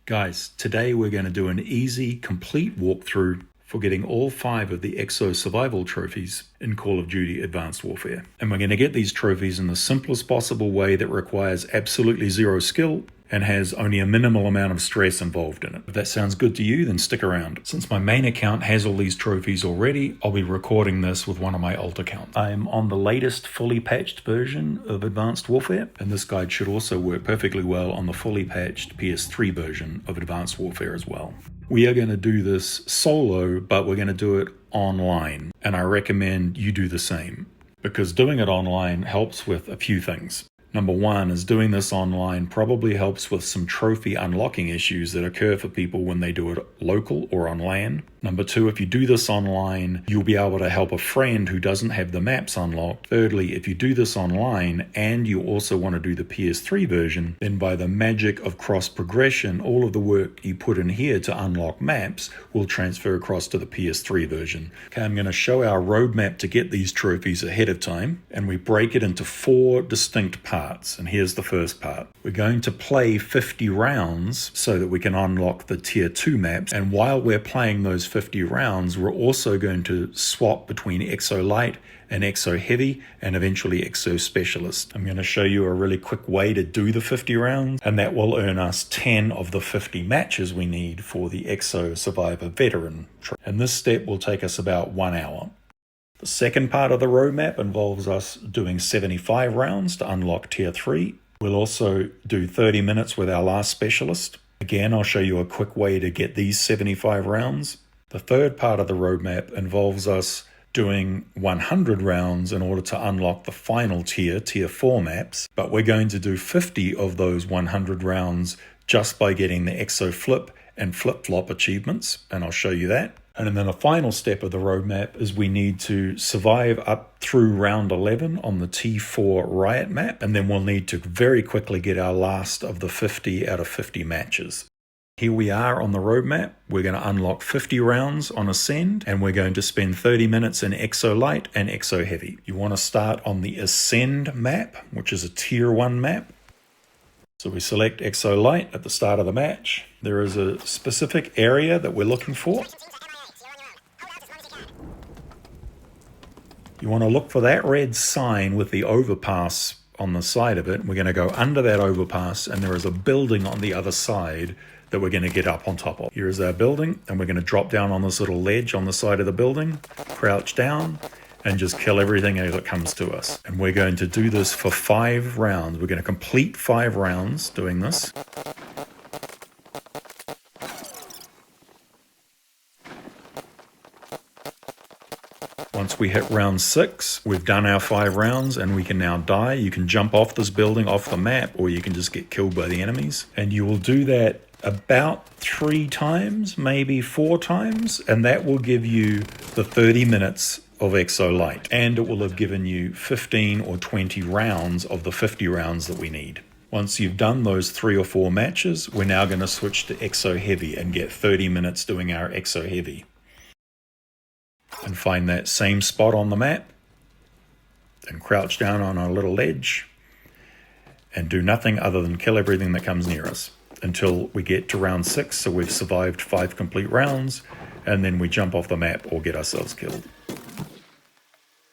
Guys, today we're going to do an easy, complete walkthrough for getting all 5 of the Exo Survival Trophies in Call of Duty Advanced Warfare. And we're going to get these trophies in the simplest possible way that requires absolutely zero skill and has only a minimal amount of stress involved in it. If that sounds good to you, then stick around. Since my main account has all these trophies already, I'll be recording this with one of my alt accounts. I'm on the latest fully patched version of Advanced Warfare, and this guide should also work perfectly well on the fully patched PS3 version of Advanced Warfare as well. We are going to do this solo, but we're going to do it online, and I recommend you do the same, because doing it online helps with a few things. Number one is doing this online probably helps with some trophy unlocking issues that occur for people when they do it local or on LAN. Number two, if you do this online, you'll be able to help a friend who doesn't have the maps unlocked. Thirdly, if you do this online and you also want to do the PS3 version, then by the magic of cross progression, all of the work you put in here to unlock maps will transfer across to the PS3 version. Okay, I'm going to show our roadmap to get these trophies ahead of time, and we break it into 4 distinct parts. And here's the first part. We're going to play 50 rounds so that we can unlock the tier 2 maps, and while we're playing those 50 rounds, we're also going to swap between Exo Light and Exo Heavy and eventually Exo Specialist. I'm going to show you a really quick way to do the 50 rounds, and that will earn us 10 of the 50 matches we need for the Exo Survivor Veteran. And this step will take us about 1 hour. The second part of the roadmap involves us doing 75 rounds to unlock tier 3. We'll also do 30 minutes with our last specialist. Again, I'll show you a quick way to get these 75 rounds. The third part of the roadmap involves us doing 100 rounds in order to unlock the final tier 4 maps, but we're going to do 50 of those 100 rounds just by getting the Exo Flip and Flip Flop achievements, and I'll show you that. And then the final step of the roadmap is we need to survive up through round 11 on the T4 Riot map, and then we'll need to very quickly get our last of the 50 out of 50 matches. Here we are on the roadmap. We're going to unlock 50 rounds on Ascend, and we're going to spend 30 minutes in Exo Light and Exo Heavy. You want to start on the Ascend map, which is a tier 1 map. So we select Exo Light at the start of the match. There is a specific area that we're looking for. You want to look for that red sign with the overpass on the side of it. We're going to go under that overpass, and there is a building on the other side that we're going to get up on top of. Here is our building, and we're going to drop down on this little ledge on the side of the building, crouch down, and just kill everything as it comes to us. And we're going to do this for 5 rounds. We're going to complete 5 rounds doing this. Once we hit round 6, we've done our 5 rounds and we can now die. You can jump off this building, off the map, or you can just get killed by the enemies. And you will do that about 3 times, maybe 4 times, and that will give you the 30 minutes of Exo Light. And it will have given you 15 or 20 rounds of the 50 rounds that we need. Once you've done those 3 or 4 matches, we're now going to switch to Exo Heavy and get 30 minutes doing our Exo Heavy. And find that same spot on the map, then crouch down on a little ledge and do nothing other than kill everything that comes near us until we get to round 6. So we've survived 5 complete rounds, and then we jump off the map or get ourselves killed.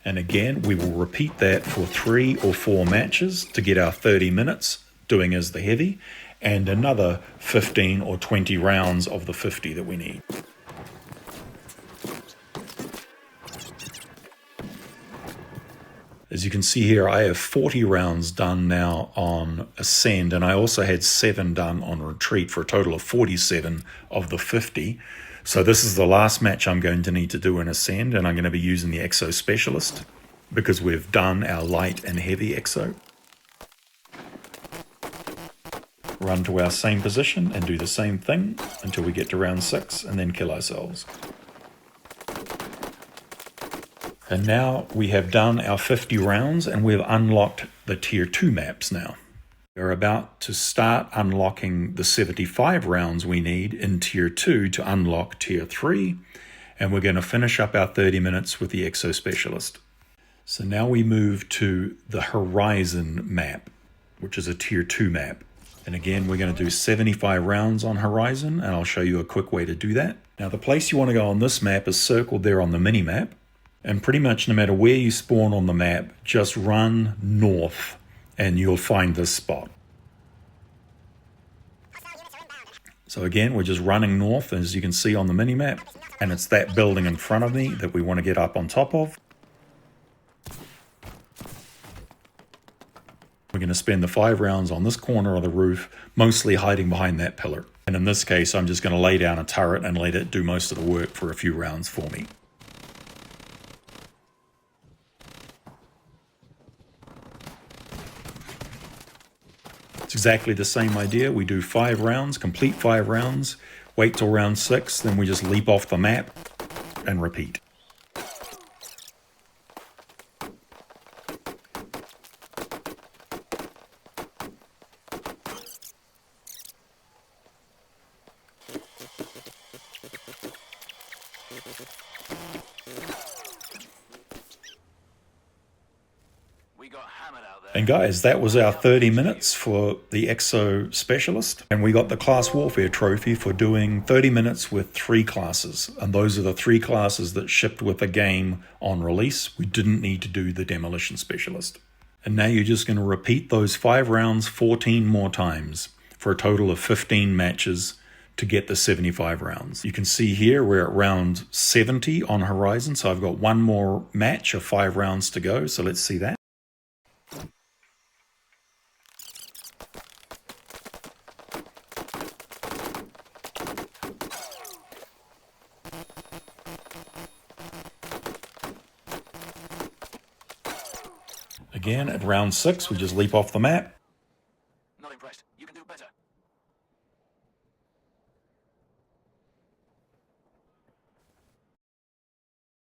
And again, we will repeat that for 3 or 4 matches to get our 30 minutes doing as the heavy, and another 15 or 20 rounds of the 50 that we need. As you can see here, I have 40 rounds done now on Ascend, and I also had 7 done on Retreat for a total of 47 of the 50. So this is the last match I'm going to need to do in Ascend, and I'm going to be using the Exo Specialist because we've done our Light and Heavy Exo. Run to our same position and do the same thing until we get to round 6 and then kill ourselves. And now we have done our 50 rounds and we've unlocked the tier 2 maps now. We're about to start unlocking the 75 rounds we need in tier 2 to unlock tier 3. And we're going to finish up our 30 minutes with the Exo Specialist. So now we move to the Horizon map, which is a tier 2 map. And again, we're going to do 75 rounds on Horizon, and I'll show you a quick way to do that. Now, the place you want to go on this map is circled there on the mini-map. And pretty much no matter where you spawn on the map, just run north, and you'll find this spot. So again, we're just running north, as you can see on the mini-map, and it's that building in front of me that we want to get up on top of. We're going to spend the 5 rounds on this corner of the roof, mostly hiding behind that pillar. And in this case, I'm just going to lay down a turret and let it do most of the work for a few rounds for me. It's exactly the same idea. We do 5 rounds, complete 5 rounds, wait till round 6, then we just leap off the map and repeat. And guys, that was our 30 minutes for the Exo Specialist. And we got the Class Warfare Trophy for doing 30 minutes with 3 classes. And those are the 3 classes that shipped with the game on release. We didn't need to do the Demolition Specialist. And now you're just going to repeat those 5 rounds 14 more times for a total of 15 matches to get the 75 rounds. You can see here we're at round 70 on Horizon. So I've got 1 more match of 5 rounds to go. So let's see that. Again, at round 6, we just leap off the map. Not impressed. You can do better.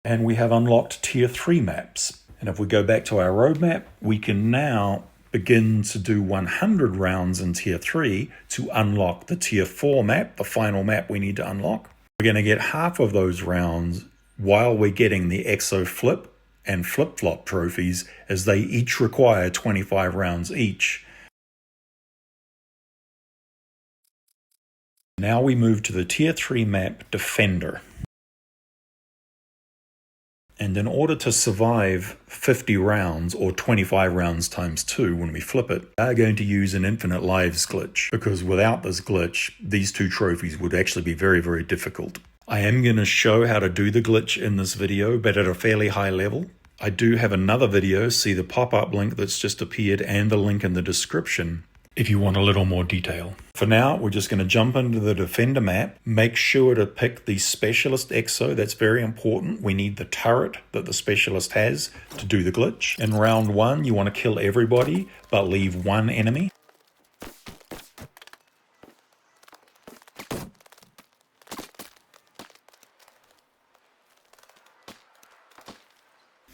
And we have unlocked tier 3 maps. And if we go back to our roadmap, we can now begin to do 100 rounds in tier 3 to unlock the tier 4 map, the final map we need to unlock. We're going to get half of those rounds while we're getting the Exo Flip and Flip-Flop trophies, as they each require 25 rounds each. Now we move to the tier 3 map Defender. And in order to survive 50 rounds or 25 rounds times 2 when we flip it, we are going to use an Infinite Lives glitch, because without this glitch, these 2 trophies would actually be very, very difficult. I am going to show how to do the glitch in this video, but at a fairly high level. I do have another video, see the pop-up link that's just appeared and the link in the description if you want a little more detail. For now, we're just going to jump into the Defender map. Make sure to pick the Specialist Exo, that's very important. We need the turret that the Specialist has to do the glitch. In round 1, you want to kill everybody, but leave 1 enemy.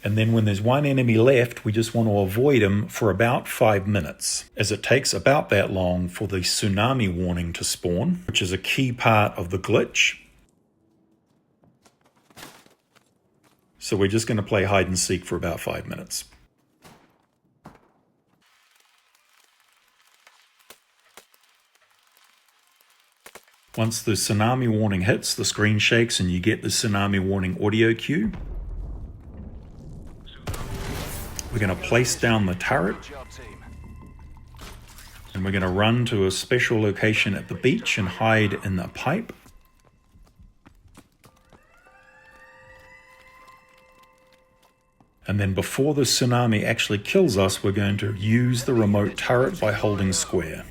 And then when there's 1 enemy left, we just want to avoid him for about 5 minutes, as it takes about that long for the tsunami warning to spawn, which is a key part of the glitch. So we're just going to play hide and seek for about 5 minutes. Once the tsunami warning hits, the screen shakes and you get the tsunami warning audio cue. We're going to place down the turret, and we're going to run to a special location at the beach and hide in the pipe. And then before the tsunami actually kills us, we're going to use the remote turret by holding square.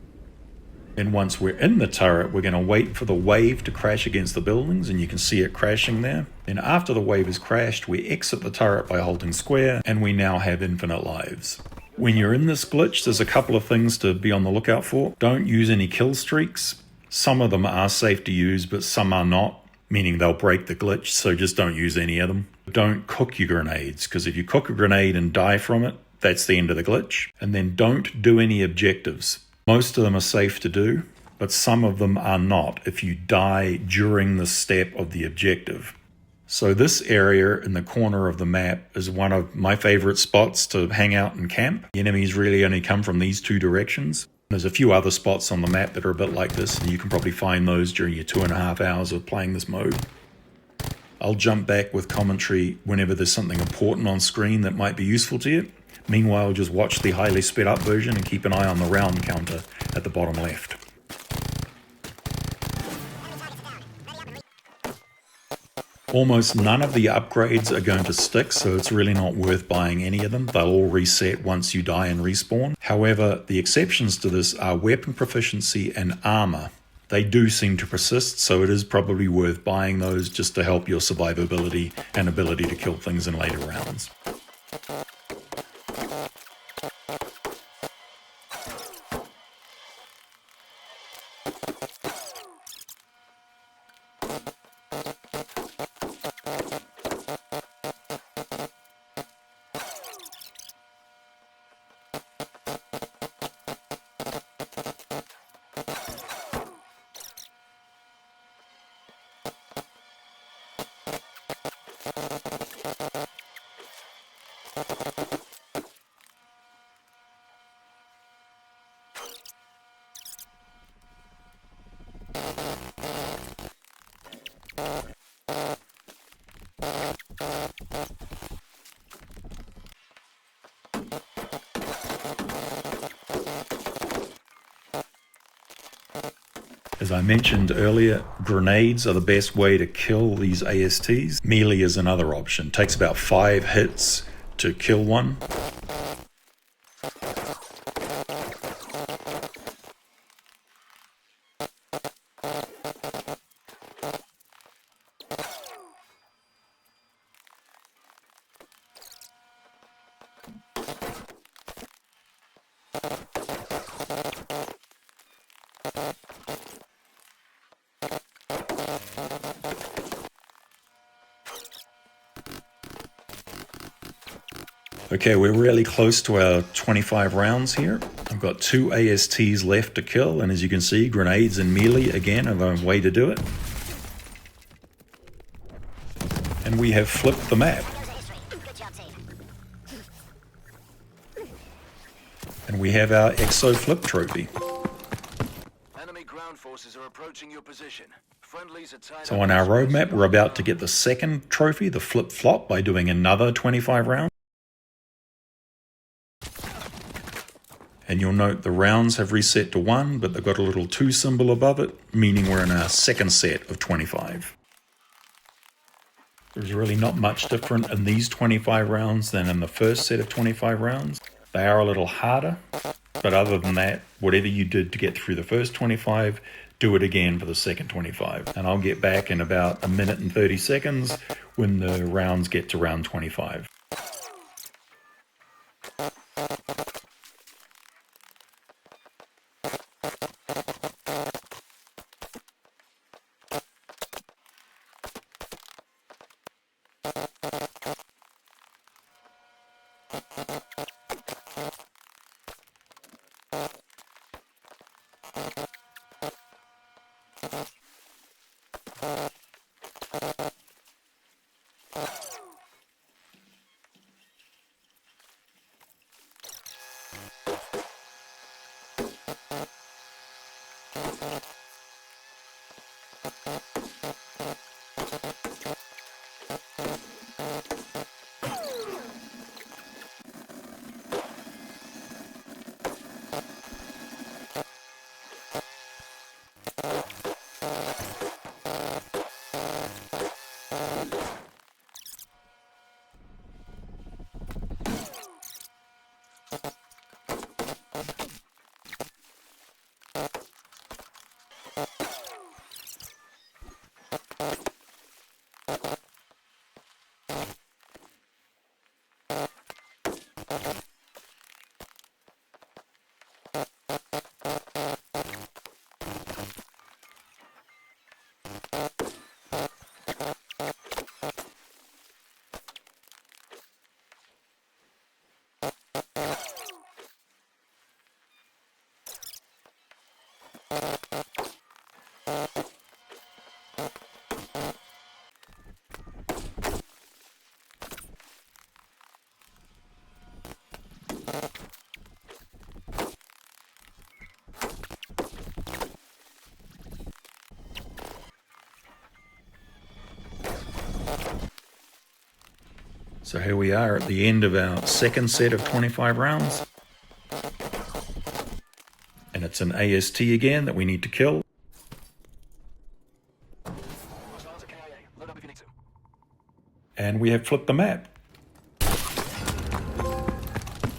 And once we're in the turret, we're going to wait for the wave to crash against the buildings, and you can see it crashing there. Then after the wave has crashed, we exit the turret by holding square, and we now have infinite lives. When you're in this glitch, there's a couple of things to be on the lookout for. Don't use any kill streaks. Some of them are safe to use, but some are not, meaning they'll break the glitch, so just don't use any of them. Don't cook your grenades, because if you cook a grenade and die from it, that's the end of the glitch. And then don't do any objectives. Most of them are safe to do, but some of them are not if you die during the step of the objective. So this area in the corner of the map is one of my favorite spots to hang out and camp. The enemies really only come from these 2 directions. There's a few other spots on the map that are a bit like this, and you can probably find those during your 2.5 hours of playing this mode. I'll jump back with commentary whenever there's something important on screen that might be useful to you. Meanwhile, just watch the highly sped up version and keep an eye on the round counter at the bottom left. Almost none of the upgrades are going to stick, so it's really not worth buying any of them. They'll all reset once you die and respawn. However, the exceptions to this are weapon proficiency and armor. They do seem to persist, so it is probably worth buying those just to help your survivability and ability to kill things in later rounds. As I mentioned earlier, grenades are the best way to kill these ASTs. Melee is another option. It takes about 5 hits to kill one. Okay, we're really close to our 25 rounds here. I've got 2 ASTs left to kill, and as you can see, grenades and melee again are the way to do it. And we have flipped the map. And we have our Exo Flip trophy. Enemy ground forces are approaching your position. Friendlies are tied So up on our in space. roadmap, we're about to get the second trophy, the Flip Flop, by doing another 25 rounds. And you'll note the rounds have reset to 1, but they've got a little 2 symbol above it, meaning we're in our second set of 25. There's really not much different in these 25 rounds than in the first set of 25 rounds. They are a little harder, but other than that, whatever you did to get through the first 25, do it again for the second 25. And I'll get back in about 1 minute and 30 seconds when the rounds get to round 25. So here we are at the end of our second set of 25 rounds. And it's an AST again that we need to kill. And we have flipped the map.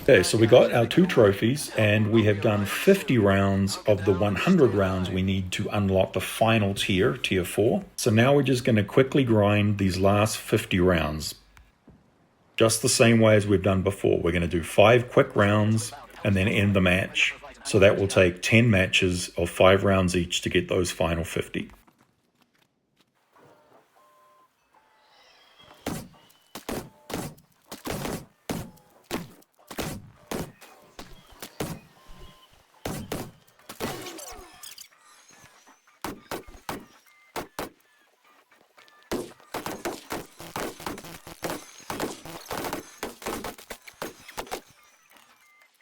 Okay, so we got our 2 trophies, and we have done 50 rounds of the 100 rounds we need to unlock the final tier, tier 4. So now we're just going to quickly grind these last 50 rounds. Just the same way as we've done before. We're going to do 5 quick rounds and then end the match. So that will take 10 matches of 5 rounds each to get those final 50.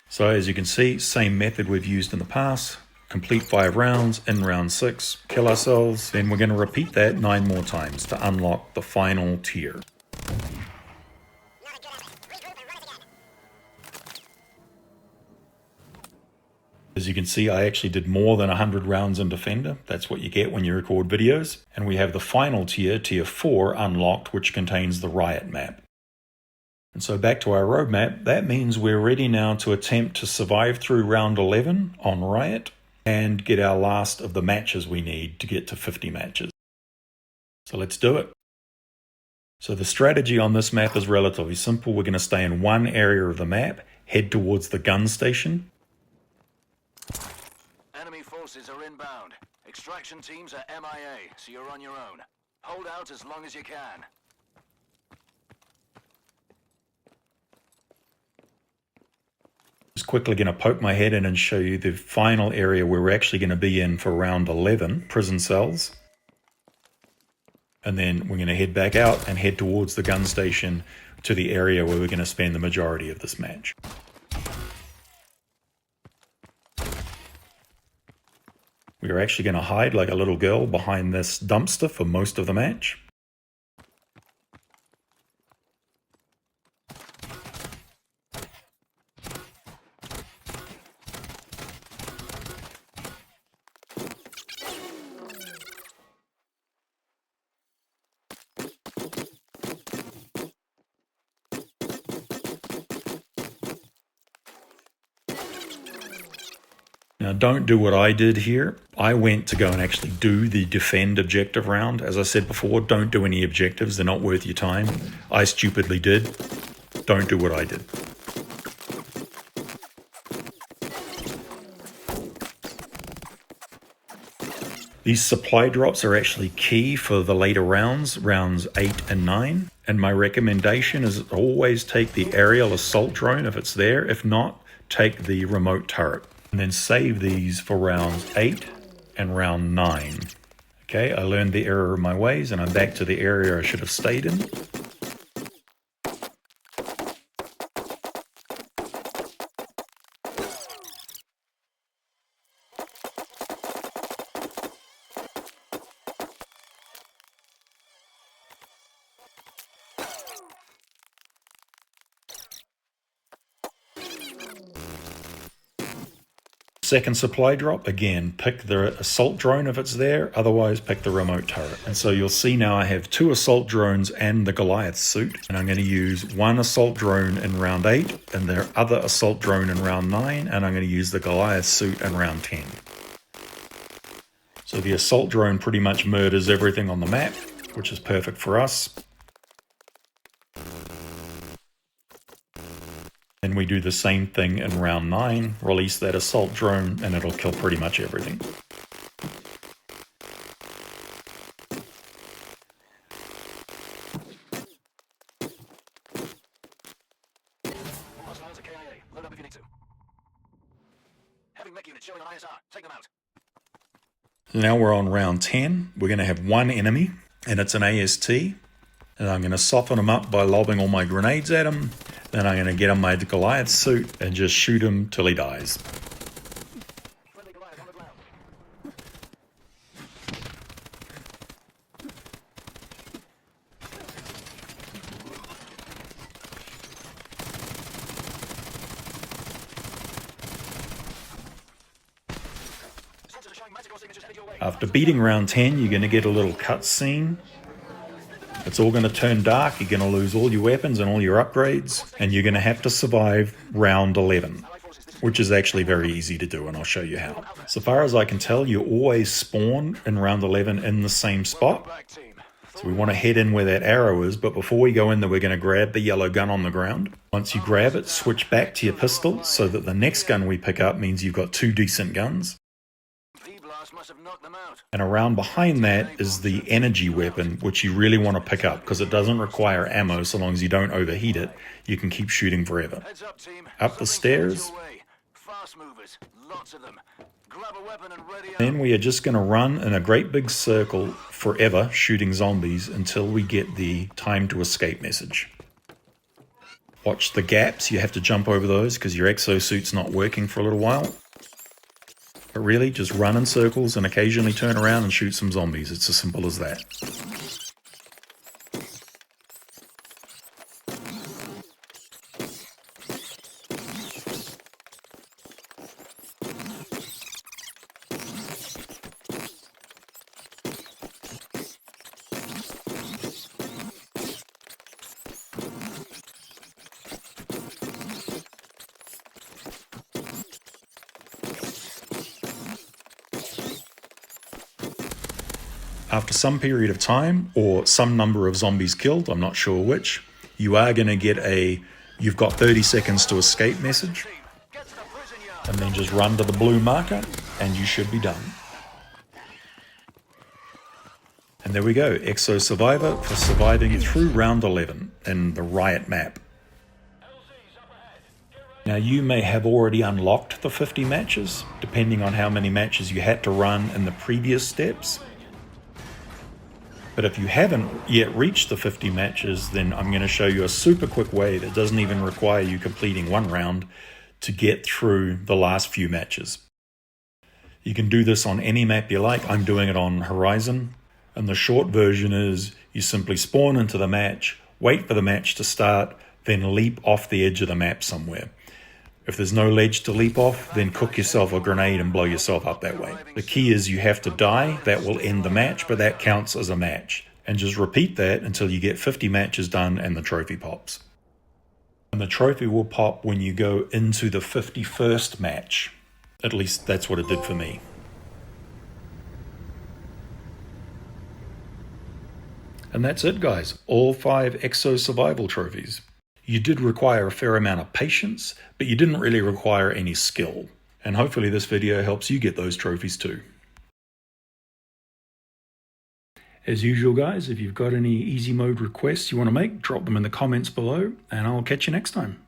So as you can see, same method we've used in the past. Complete 5 rounds, in round 6, kill ourselves, then we're going to repeat that 9 more times to unlock the final tier. As you can see, I actually did more than 100 rounds in Defender. That's what you get when you record videos. And we have the final tier, tier 4, unlocked, which contains the Riot map. And so back to our roadmap, that means we're ready now to attempt to survive through round 11 on Riot and get our last of the matches we need to get to 50 matches. So let's do it. So the strategy on this map is relatively simple. We're going to stay in one area of the map, head towards the gun station. Enemy forces are inbound. Extraction teams are MIA, so you're on your own. Hold out as long as you can. Just quickly going to poke my head in and show you the final area where we're actually going to be in for round 11, prison cells. And then we're going to head back out and head towards the gun station to the area where we're going to spend the majority of this match. We are actually going to hide like a little girl behind this dumpster for most of the match. Now don't do what I did here. I went to go and actually do the defend objective round. As I said before, don't do any objectives. They're not worth your time. I stupidly did. Don't do what I did. These supply drops are actually key for the later rounds, rounds 8 and 9. And my recommendation is always take the aerial assault drone if it's there. If not, take the remote turret. And then save these for rounds 8 and round 9. Okay, I learned the error of my ways and I'm back to the area I should have stayed in. Second supply drop, again, pick the assault drone if it's there, otherwise pick the remote turret. And so you'll see now I have 2 assault drones and the Goliath suit, and I'm going to use 1 assault drone in round 8 and the other assault drone in round 9, and I'm going to use the Goliath suit in round 10. So the assault drone pretty much murders everything on the map, which is perfect for us. Then we do the same thing in round 9, release that assault drone, and it'll kill pretty much everything. Now we're on round 10. We're going to have 1 enemy, and it's an AST. And I'm going to soften him up by lobbing all my grenades at him. Then I'm going to get on my Goliath suit and just shoot him till he dies. After beating round 10, you're going to get a little cutscene. It's all going to turn dark, you're going to lose all your weapons and all your upgrades, and you're going to have to survive round 11, which is actually very easy to do, and I'll show you how. So far as I can tell, you always spawn in round 11 in the same spot. So we want to head in where that arrow is, but before we go in there, we're going to grab the yellow gun on the ground. Once you grab it, switch back to your pistol so that the next gun we pick up means you've got 2 decent guns. And around behind that is the energy weapon, which you really want to pick up because it doesn't require ammo so long as you don't overheat it. You can keep shooting forever. Up the stairs. Then we are just going to run in a great big circle forever, shooting zombies until we get the time to escape message. Watch the gaps, you have to jump over those because your exosuit's not working for a little while. But really, just run in circles and occasionally turn around and shoot some zombies. It's as simple as that. After some period of time, or some number of zombies killed, I'm not sure which, you are going to get a "you've got 30 seconds to escape" message. And then just run to the blue marker, and you should be done. And there we go, Exo Survivor for surviving through round 11 in the Riot map. Now you may have already unlocked the 50 matches, depending on how many matches you had to run in the previous steps. But if you haven't yet reached the 50 matches, then I'm going to show you a super quick way that doesn't even require you completing one round to get through the last few matches. You can do this on any map you like. I'm doing it on Horizon. And the short version is you simply spawn into the match, wait for the match to start, then leap off the edge of the map somewhere. If there's no ledge to leap off, then cook yourself a grenade and blow yourself up that way. The key is you have to die. That will end the match, but that counts as a match. And just repeat that until you get 50 matches done and the trophy pops. And the trophy will pop when you go into the 51st match. At least that's what it did for me. And that's it, guys. All 5 Exo Survival Trophies. You did require a fair amount of patience, but you didn't really require any skill. And hopefully this video helps you get those trophies too. As usual, guys, if you've got any easy mode requests you want to make, drop them in the comments below, and I'll catch you next time.